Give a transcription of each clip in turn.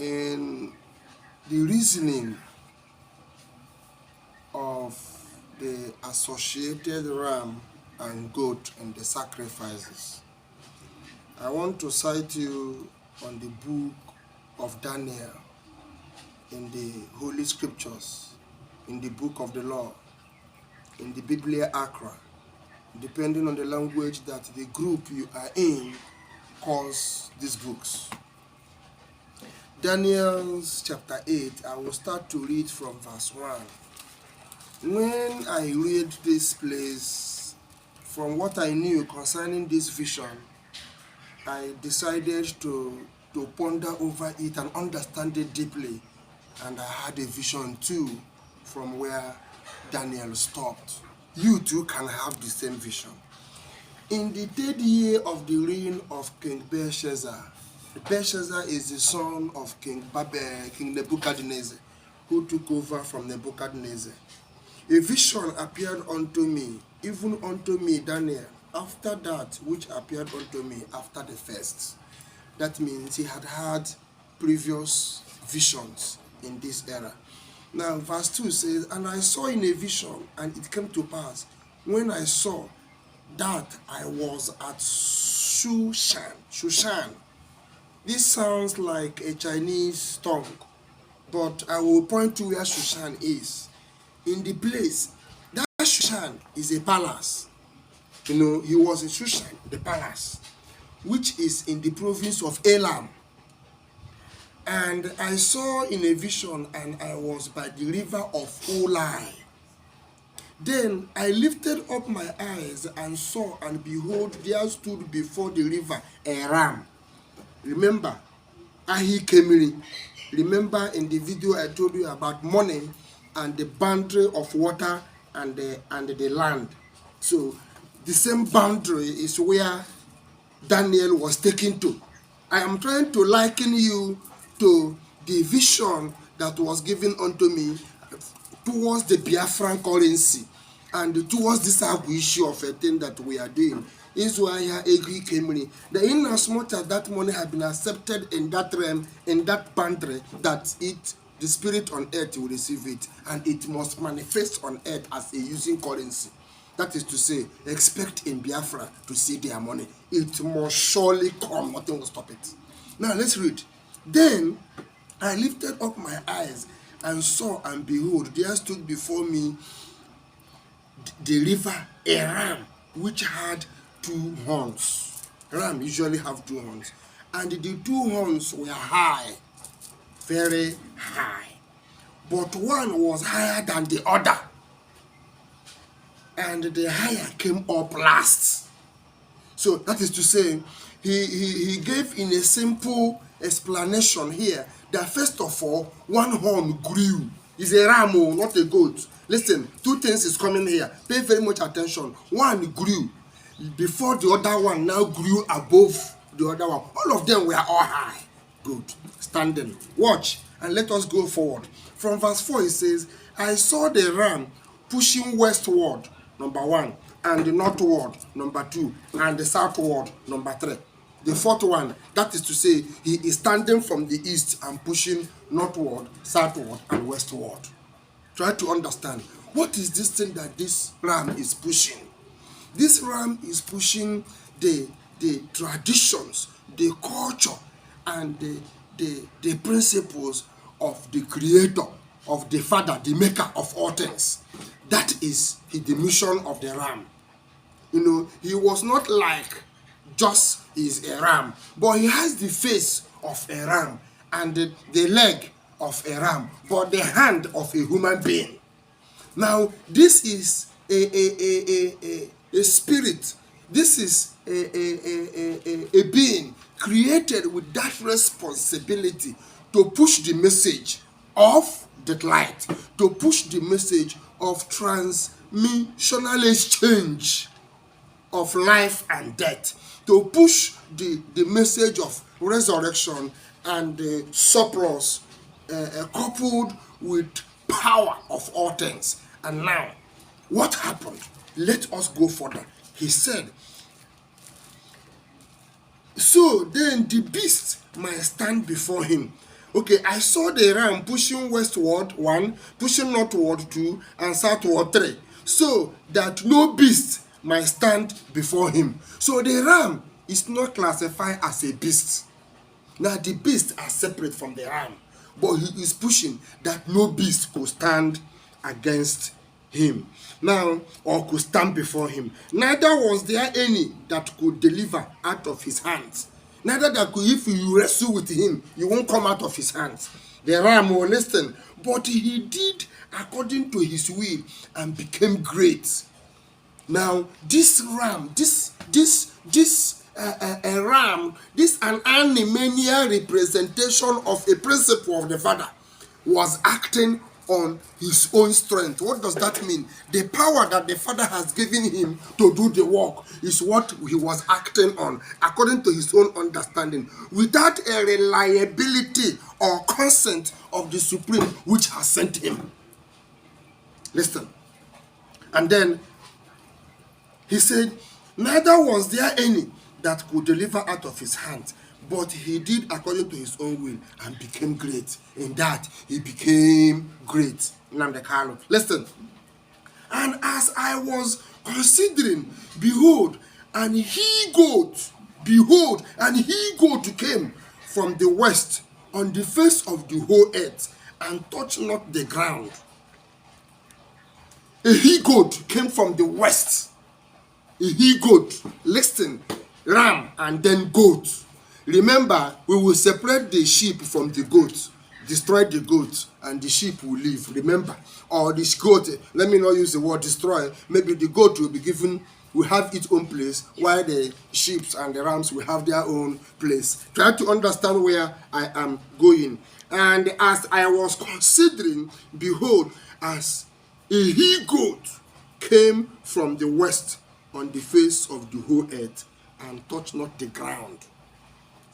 in the reasoning of the associated ram and goat and the sacrifices, I want to cite you on the book of Daniel in the Holy Scriptures, in the book of the law, in the Biblia Acra, depending on the language that the group you are in calls these books. Daniel's chapter 8, I will start to read from verse 1. When I read this place, from what I knew concerning this vision, I decided to ponder over it and understand it deeply. And I had a vision too from where Daniel stopped. You too can have the same vision. In the 3rd year of the reign of King Belshazzar, Belshazzar is the son of King Nebuchadnezzar, who took over from Nebuchadnezzar. A vision appeared unto me, even unto me, Daniel, after that which appeared unto me after the first. That means he had had previous visions in this era. Now, verse 2 says, "And I saw in a vision, and it came to pass, when I saw that I was at Shushan." Shushan. This sounds like a Chinese tongue, but I will point to where Shushan is. In the place, that Shushan is a palace. You know, he was in Shushan, the palace, which is in the province of Elam. And I saw in a vision, and I was by the river of Ulai. Then I lifted up my eyes and saw, and behold, there stood before the river a ram. Remember, Ahi Kemiri. Remember in the video I told you about money and the boundary of water and the land. So the same boundary is where Daniel was taken to. I am trying to liken you to the vision that was given unto me towards the Biafran currency and towards this issue of a thing that we are doing. Is why Agri came. The inasmuch as that money had been accepted in that realm, in that boundary, that the spirit on earth will receive it, and it must manifest on earth as a using currency. That is to say, expect in Biafra to see their money. It must surely come. Nothing will stop it. Now let's read. Then I lifted up my eyes and saw, and behold, there stood before me the river a ram, which had 2 horns. Ram usually have 2 horns. And the 2 horns were high, very high. But one was higher than the other. And the higher came up last. So that is to say, he gave in a simple explanation here that first of all, one horn grew. It's a ram, not a goat. Listen, 2 things is coming here. Pay very much attention. One grew before the other one now grew above the other one. All of them were all high. Good. Standing. Watch and let us go forward. From verse 4 it says, I saw the ram pushing westward, number 1, and the northward, number 2, and the southward, number 3. The 4th one, that is to say, he is standing from the east and pushing northward, southward, and westward. Try to understand, what is this thing that this ram is pushing? This ram is pushing the traditions, the culture, and the principles of the creator, of the father, the maker of all things. That is the mission of the ram. You know, he was not like just is a ram, but he has the face of a ram and the leg of a ram, but the hand of a human being. Now, this is a spirit. This is a being created with that responsibility to push the message of the light, to push the message of transmissional exchange of life and death, to push the message of resurrection and the surplus coupled with power of all things. And now, what happened? Let us go further. He said, so then the beast might stand before him, Okay, I saw the ram pushing westward 1, pushing northward 2, and southward 3, so that no beast might stand before him. So the ram is not classified as a beast. Now the beasts are separate from the ram, but he is pushing that no beast could stand against him. Now, or could stand before him. Neither was there any that could deliver out of his hands. Neither that could, if you wrestle with him, you won't come out of his hands. The ram will listen, but he did according to his will and became great. Now, this ram, a ram, this an animal representation of a principle of the Father, was acting on his own strength. What does that mean? The power that the Father has given him to do the work is what he was acting on according to his own understanding, without a reliability or consent of the Supreme which has sent him. Listen. And then he said, neither was there any that could deliver out of his hands, but he did according to his own will and became great. In that, he became great. Listen. And as I was considering, behold, and he goat came from the west on the face of the whole earth, and touched not the ground. A he goat came from the west. A he goat, listen, ram and then goat. Remember, we will separate the sheep from the goat, destroy the goat, and the sheep will live. Remember, or this goat, let me not use the word destroy. Maybe the goat will be given, will have its own place, while the sheep and the rams will have their own place. Try to understand where I am going. And as I was considering, behold, as a he goat came from the west on the face of the whole earth, and touched not the ground.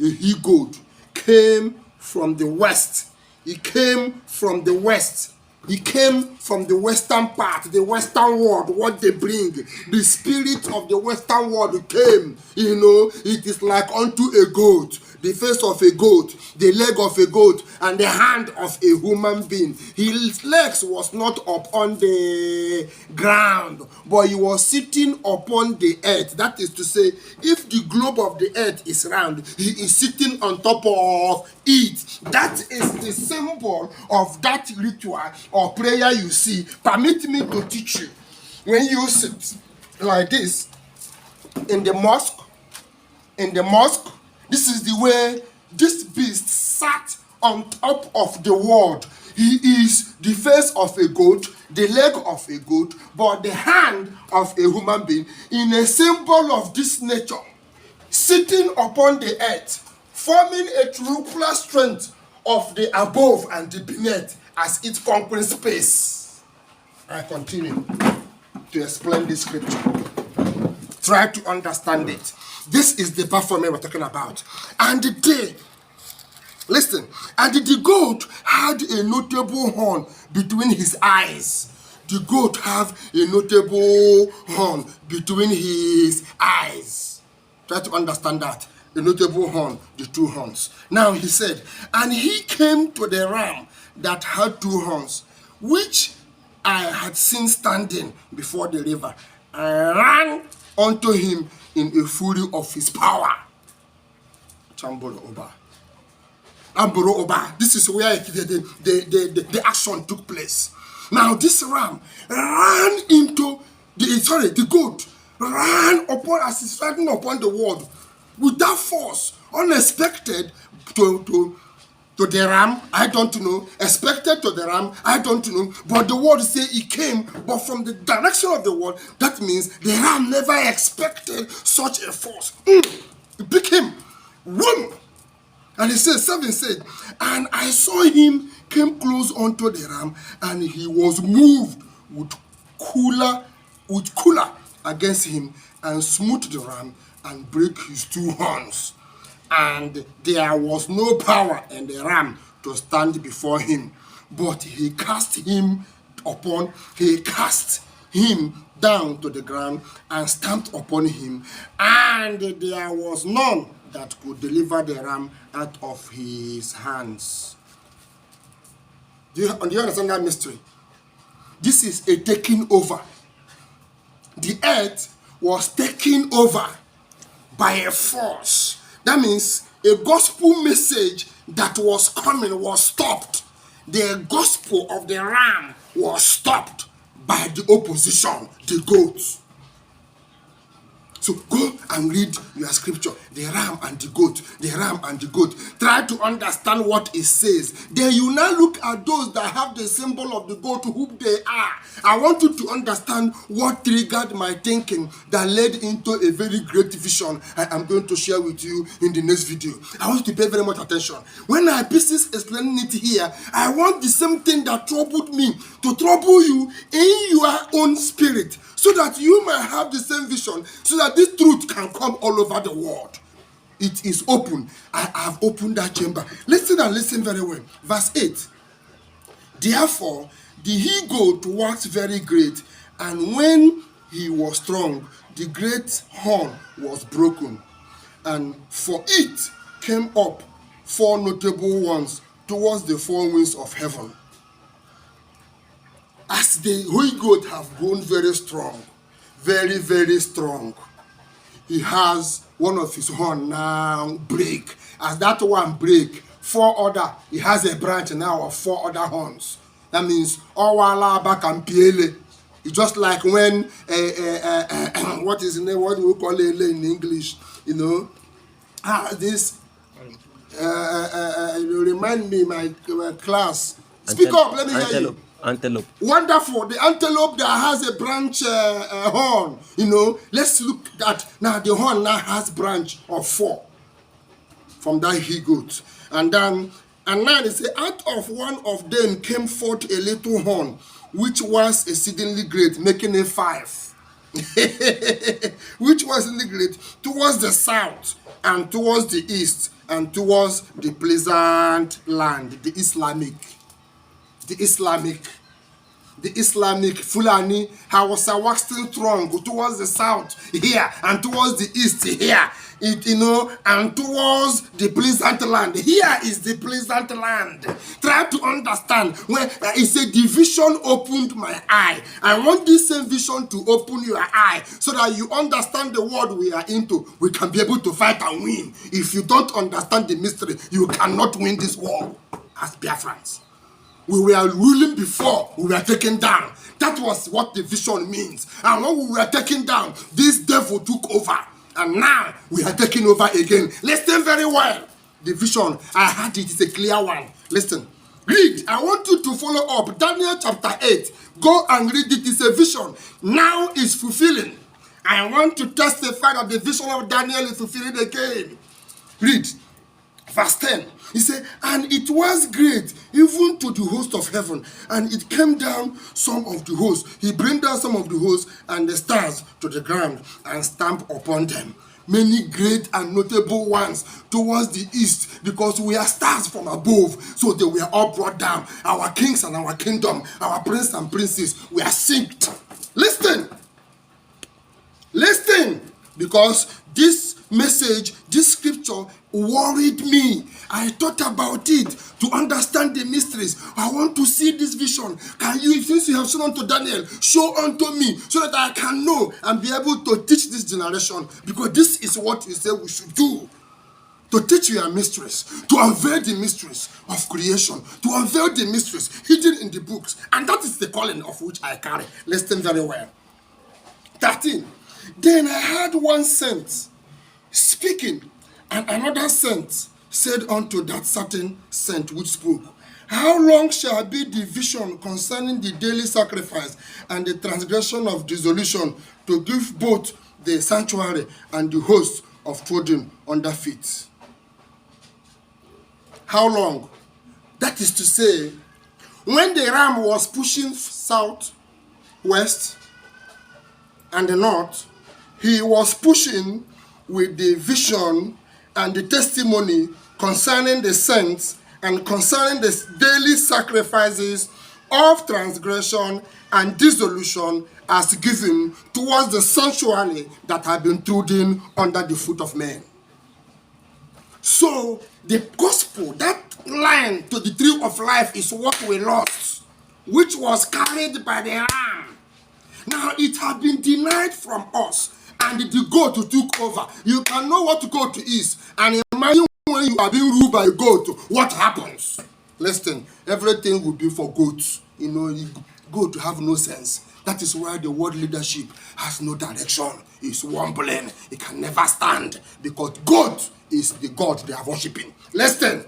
A he goat came from the west. He came from the west. He came from the western part, the western world, what they bring. The spirit of the western world came. You know, it is like unto a goat. The face of a goat, the leg of a goat, and the hand of a human being. His legs was not upon the ground, but he was sitting upon the earth. That is to say, if the globe of the earth is round, he is sitting on top of it. That is the symbol of that ritual or prayer you see. Permit me to teach you. When you sit like this in the mosque, this is the way this beast sat on top of the world. He is the face of a goat, the leg of a goat, but the hand of a human being, in a symbol of this nature, sitting upon the earth, forming a triangular strength of the above and the beneath as it conquers space. I continue to explain this scripture. Try to understand it. This is the baphomet we're talking about. And the goat had a notable horn between his eyes. The goat have a notable horn between his eyes. Try to understand that. A notable horn, the two horns. Now he said, and he came to the ram that had two horns, which I had seen standing before the river, and ran unto him in a fury of his power. Chamboro Oba. Amboro Oba. This is where the action took place. Now this ram ran into the goat ran upon, as he's riding upon the world, without force, unexpected to the ram, I don't know. Expected to the ram, I don't know. But the word say he came, but from the direction of the word, that means the ram never expected such a force. It became one. And he said, 7 said, and I saw him came close unto the ram, and he was moved with cooler against him, and smote the ram and break his two horns. And there was no power in the ram to stand before him, but he cast him down to the ground and stamped upon him, and there was none that could deliver the ram out of his hands. Do you understand that mystery? This is a taking over. The earth was taken over by a force. That means a gospel message that was coming was stopped. The gospel of the ram was stopped by the opposition, the goats. So go and read your scripture, the ram and the goat, the ram and the goat. Try to understand what it says. Then you now look at those that have the symbol of the goat, who they are. I want you to understand what triggered my thinking that led into a very great vision I am going to share with you in the next video. I want you to pay very much attention. When I pieces explaining it here, I want the same thing that troubled me to trouble you in your own spirit, so that you might have the same vision, so that this truth can come all over the world. It is open. I have opened that chamber. Listen and listen very well. Verse 8. Therefore, the he-goat was very great, and when he was strong, the great horn was broken. And for it came up 4 notable ones towards the 4 winds of heaven. As the he-goat have grown very strong, very, very strong, he has one of his horn now break. As that one break, 4 other, he has a branch now of 4 other horns. That means Owala back and Piele. It's just like when what is the name? What do we call it in English? You know, this remind me my class. Speak up, let me hear you. Antelope. Wonderful. The antelope that has a branch horn. You know, let's look at now. The horn now has branch of 4 from that he-goat, and then. And now it says, out of one of them came forth a little horn, which was exceedingly great, making it 5. Which was exceedingly great, towards the south, and towards the east, and towards the pleasant land, the Islamic Fulani, Hausa waxing strong towards the south here, and towards the east here. And towards the pleasant land. Here is the pleasant land. Try to understand when it's a division opened my eye. I want this same vision to open your eye, so that you understand the world we are into. We can be able to fight and win. If you don't understand the mystery, you cannot win this war as Biafrans. We were ruling before we were taken down. That was what the vision means. And when we were taken down, this devil took over. And now we are taking over again. Listen very well. The vision, I had it, is a clear one. Listen. Read. I want you to follow up. Daniel chapter 8. Go and read it. It's a vision. Now it's fulfilling. I want to testify that the vision of Daniel is fulfilling again. Read. Verse 10. He said, and it was great, even to the host of heaven. And it came down some of the hosts. He bring down some of the hosts and the stars to the ground and stamp upon them. Many great and notable ones towards the east, because we are stars from above. So they were all brought down. Our kings and our kingdom, our princes and princes, we are synced. Listen. Listen. Because this message, this scripture worried me. I thought about it to understand the mysteries. I want to see this vision. Can you, since you have shown unto Daniel, show unto me, so that I can know and be able to teach this generation? Because this is what you say we should do. To teach your mysteries, to unveil the mysteries of creation, to unveil the mysteries hidden in the books. And that is the calling of which I carry. Listen very well. 13. Then I heard one saint speaking, and another saint said unto that certain saint which spoke, how long shall be the vision concerning the daily sacrifice and the transgression of dissolution, to give both the sanctuary and the host of trodden under feet? How long? That is to say, when the ram was pushing south, west, and the north, he was pushing with the vision and the testimony concerning the saints and concerning the daily sacrifices of transgression and dissolution as given towards the sanctuary that had been trodden under the foot of men. So The gospel, that line to the tree of life, is what we lost, which was carried by the ram. Now it has been denied from us, and the goat took over. You can know what goat is, and imagine when you are being ruled by a goat, what happens? Listen, everything will be for goats. You know, goat have no sense. That is why the world leadership has no direction. It's wobbling. It can never stand, because goat is the god they are worshiping. Listen,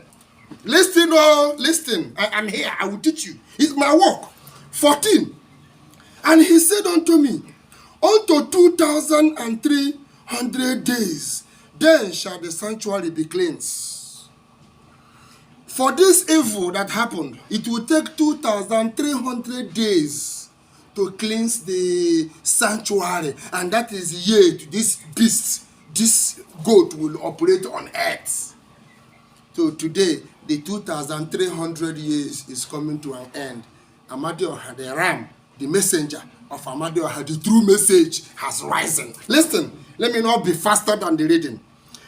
oh, listen. I'm here. I will teach you. It's my work. 14. And he said unto me, unto 2,300 days, then shall the sanctuary be cleansed. For this evil that happened, it will take 2,300 days to cleanse the sanctuary. And that is yet this beast, this goat, will operate on earth. So today, the 2,300 years is coming to an end. AMADIOHA, the ram, the messenger of AMADIOHA, the true message has risen. Listen, let me not be faster than the reading.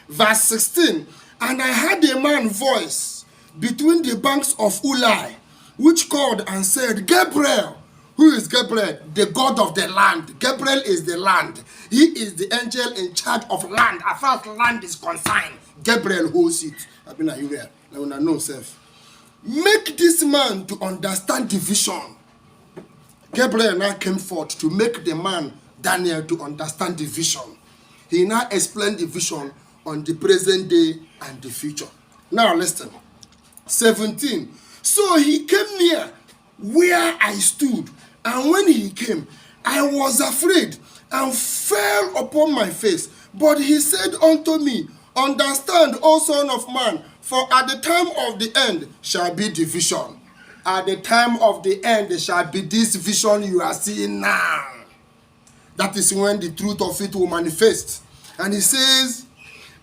Verse 16, and I heard a man's voice between the banks of Ulai, which called and said, Gabriel. Who is Gabriel? The God of the land. Gabriel is the land. He is the angel in charge of land. As far as land is concerned, Gabriel holds it. I've been here. I will not know self. Make this man to understand the vision. Gabriel now came forth to make the man Daniel to understand the vision. He now explained the vision on the present day and the future. Now listen. 17. So he came near where I stood, and when he came, I was afraid and fell upon my face. But he said unto me, understand, O son of man, for at the time of the end shall be the vision. At the time of the end shall be this vision you are seeing now. That is when the truth of it will manifest. And he says,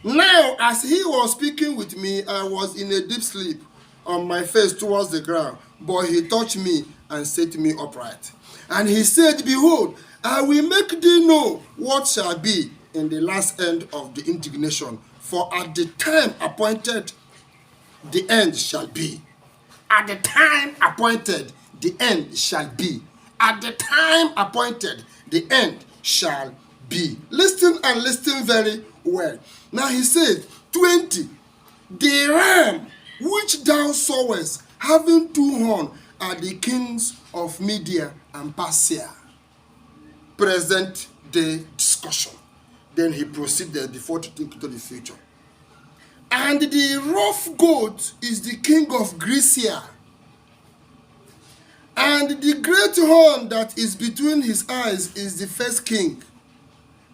now as he was speaking with me, I was in a deep sleep on my face towards the ground. But he touched me and set me upright. And he said, behold, I will make thee know what shall be in the last end of the indignation. For at the time appointed, the end shall be. At the time appointed, the end shall be. At the time appointed, the end shall be. Listen and listen very well. Now he said, 20. The ram which thou sawest, having 2 horns, are the kings of Media and Persia. Present day discussion. Then he proceeded before to think to the future. And the rough goat is the king of Grecia. And the great horn that is between his eyes is the first king.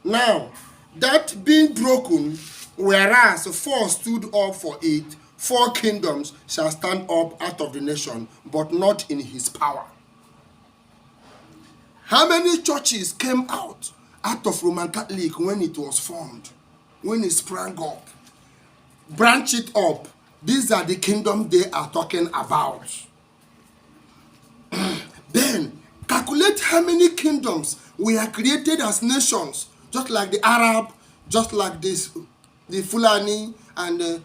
Now, that being broken, whereas 4 stood up for it, 4 kingdoms shall stand up out of the nation, but not in his power. How many churches came out of Roman Catholic when it was formed, when it sprang up? Branch it up. These are the kingdoms they are talking about. Then, calculate how many kingdoms were created as nations, just like the Arab, just like this, the Fulani, and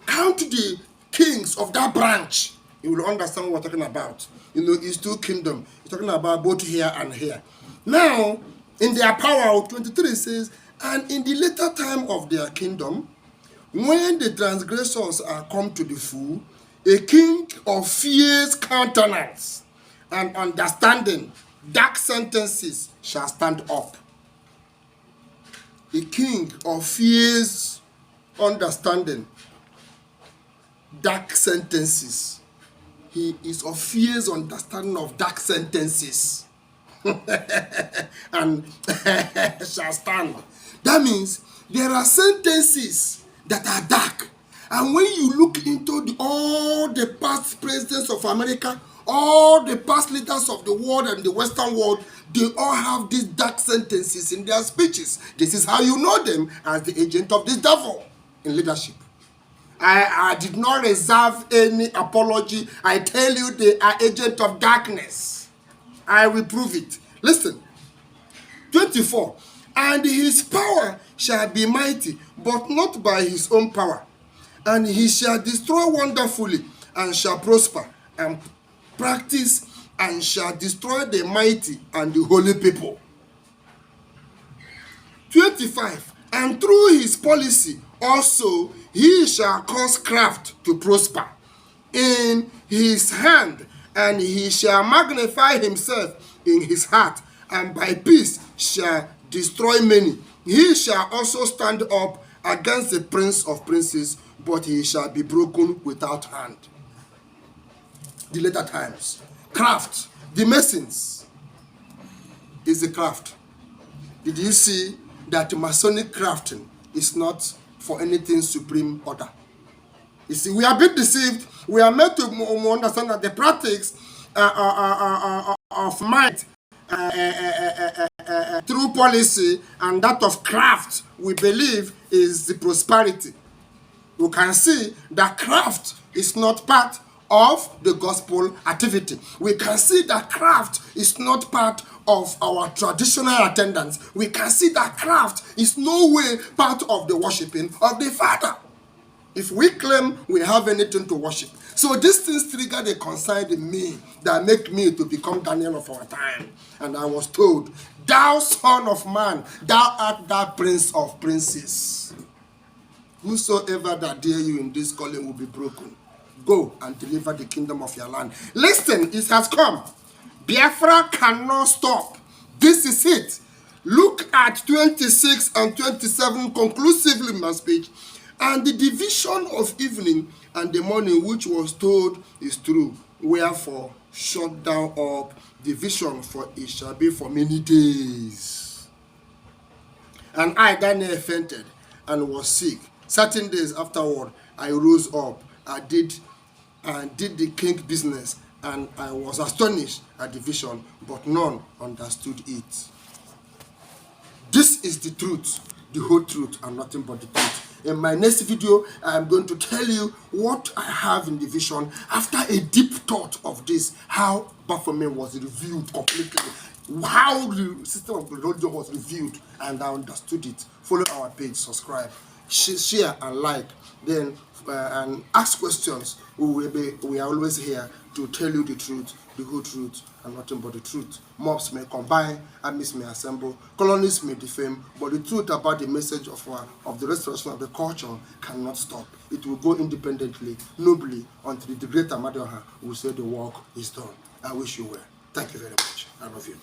count the kings of that branch. You will understand what we're talking about. It's 2 kingdoms. It's talking about both here and here. Now, in their power, 23 says, and in the later time of their kingdom, when the transgressors are come to the full, a king of fierce countenance and understanding, dark sentences shall stand up. A king of fierce understanding, dark sentences. He is of fierce understanding of dark sentences. And shall stand. That means there are sentences that are dark. And when you look into all the past presidents of America, all the past leaders of the world and the Western world, they all have these dark sentences in their speeches. This is how you know them, as the agent of this devil in leadership. I did not reserve any apology. I tell you, they are agent of darkness. I will prove it. Listen. 24. And his power shall be mighty, but not by his own power. and he shall destroy wonderfully, and shall prosper, and practice, and shall destroy the mighty and the holy people. 25. And through his policy also he shall cause craft to prosper in his hand, and he shall magnify himself in his heart, and by peace shall destroy many. He shall also stand up against the prince of princes, but he shall be broken without hand. The later times. Craft. The masons is the craft. Did you see that Masonic crafting is not for anything supreme order? You see, we are a bit deceived. We are meant to understand that the practice of might through policy and that of craft, we believe, is the prosperity. You can see that craft is not part of the gospel activity. We can see that craft is not part of our traditional attendance. We can see that craft is no way part of the worshiping of the Father, if we claim we have anything to worship. So these things trigger the concern in me that make me to become Daniel of our time. And I was told, thou son of man, thou art that prince of princes. Whosoever that dare you in this calling will be broken. Go and deliver the kingdom of your land. Listen, it has come. Biafra cannot stop. This is it. Look at 26 and 27 conclusively in my speech. And the division of evening and the morning which was told is true. Wherefore, shut down up the vision, for it shall be for many days. And I, Daniel, fainted and was sick. Certain days afterward, I rose up. I did the king business, and I was astonished at the vision, but none understood it. This is the truth, the whole truth, and nothing but the truth. In my next video, I am going to tell you what I have in the vision after a deep thought of this, how Baphomet was revealed completely, how the system of religion was revealed, and I understood it. Follow our page, subscribe, share and like, then and ask questions. We are always here to tell you the truth, the whole truth, and nothing but the truth. Mobs may combine, armies may assemble, colonies may defame, but the truth about the message of the restoration of the culture cannot stop. It will go independently, nobly, until the great AMADIOHA will say the work is done. I wish you well. Thank you very much. I love you.